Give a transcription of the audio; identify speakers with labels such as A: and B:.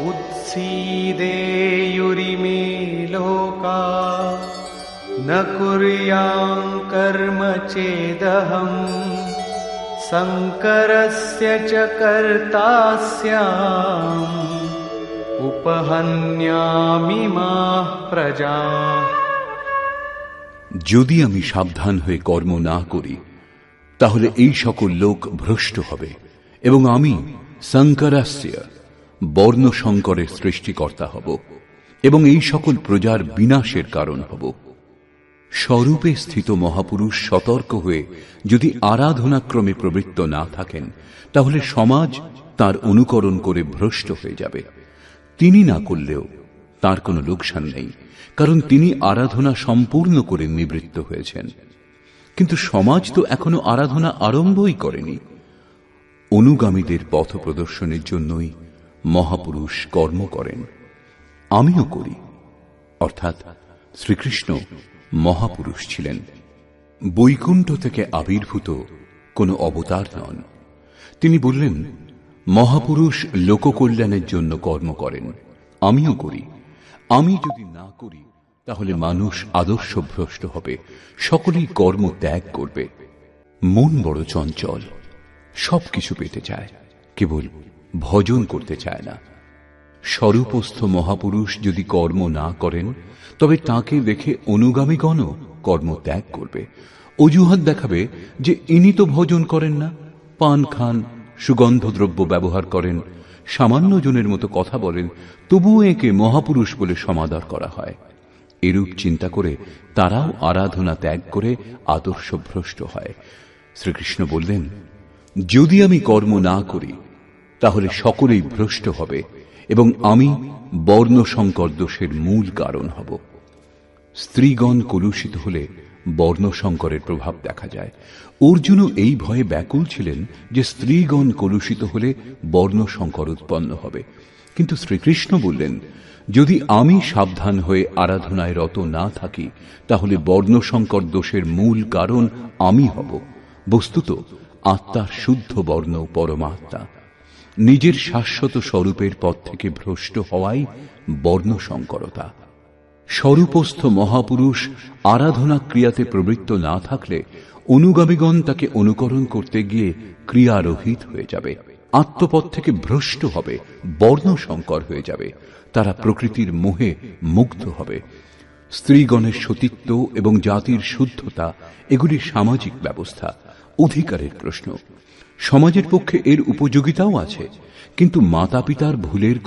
A: उत्सीदेयुरिमे लोका न कुर्यां कर्म चेदहम् शंकरस्य च कर्ता स्याम् उपहन्यामि माः प्रजा।
B: যদি আমি সাবধান হয়ে কর্ম না করি তাহলে এই সকল লোক ভ্রষ্ট হবে এবং আমি শঙ্করাস্য বর্ণ সংকরের সৃষ্টিকর্তা হব এবং এই সকল প্রজার বিনাশের কারণ হব। স্বরূপে স্থিত মহাপুরুষ সতর্ক হয়ে যদি আরাধনাক্রমে প্রবৃত্ত না থাকেন তাহলে সমাজ তার অনুকরণ করে ভ্রষ্ট হয়ে যাবে। তিনি না করলেও তার কোনো লোকসান নেই, কারণ তিনি আরাধনা সম্পূর্ণ করে নিবৃত্ত হয়েছেন। কিন্তু সমাজ তো এখনো আরাধনা আরম্ভই করেনি। অনুগামীদের পথ প্রদর্শনের জন্যই মহাপুরুষ কর্ম করেন, আমিও করি। অর্থাৎ শ্রীকৃষ্ণ মহাপুরুষ ছিলেন, বৈকুণ্ঠ থেকে আবির্ভূত কোনো অবতার নন। তিনি বললেন, মহাপুরুষ লোককল্যাণের জন্য কর্ম করেন, আমিও করি। আমি যদি না করি তাহলে মানুষ আদর্শভ্রষ্ট হবে, সকলেই কর্ম ত্যাগ করবে। মন বড় চঞ্চল, সবকিছু পেতে চায়, কেবল ভজন করতে চায় না। স্বরূপস্থ মহাপুরুষ যদি কর্ম না করেন তবে তাকে দেখে অনুগামীগণও কর্ম ত্যাগ করবে। অজুহাত দেখাবে যে ইনি তো ভজন করেন না, পান খান, সুগন্ধদ্রব্য ব্যবহার করেন, সামান্য জনের মতো কথা বলেন, তবুও একে মহাপুরুষ বলে সমাদর করা হয়। এরূপ চিন্তা করে তারাও আরাধনা ত্যাগ করে আদর্শভ্রষ্ট হয়। শ্রীকৃষ্ণ বললেন, যদি আমি কর্ম না করি তাহলে সকলেই ভ্রষ্ট হবে এবং আমি বর্ণ সংকর দোষের মূল কারণ হব। স্ত্রীগণ কলুষিত হলে বর্ণ সংকরের প্রভাব দেখা যায়। অর্জুনও এই ভয়ে ব্যাকুল ছিলেন যে স্ত্রীগণ কলুষিত হলে বর্ণ সংকর উৎপন্ন হবে। কিন্তু শ্রীকৃষ্ণ বললেন, যদি আমি সাবধান হয়ে আরাধনায় রত না থাকি তাহলে বর্ণ সংকর দোষের মূল কারণ আমি হব। বস্তুত আত্মার শুদ্ধ বর্ণ পরমাত্মা। নিজের শাশ্বত স্বরূপের পথ থেকে ভ্রষ্ট হওয়াই বর্ণ সংকরতা। স্বরূপস্থ মহাপুরুষ আরাধনা ক্রিয়াতে প্রবৃত্ত না থাকলে অনুগামীগণ তাকে অনুকরণ করতে গিয়ে ক্রিয়ারহিত হয়ে যাবে, আত্মপথ থেকে ভ্রষ্ট হবে, বর্ণ সংকর হয়ে যাবে। তারা প্রকৃতির মোহে মুগ্ধ হবে। স্ত্রীগণের সতীত্ব এবং জাতির শুদ্ধতা এগুলি সামাজিক ব্যবস্থা, অধিকারের প্রশ্ন। সমাজের পক্ষে এর উপযোগিতাও আছে, কিন্তু মাতা পিতার ভুলের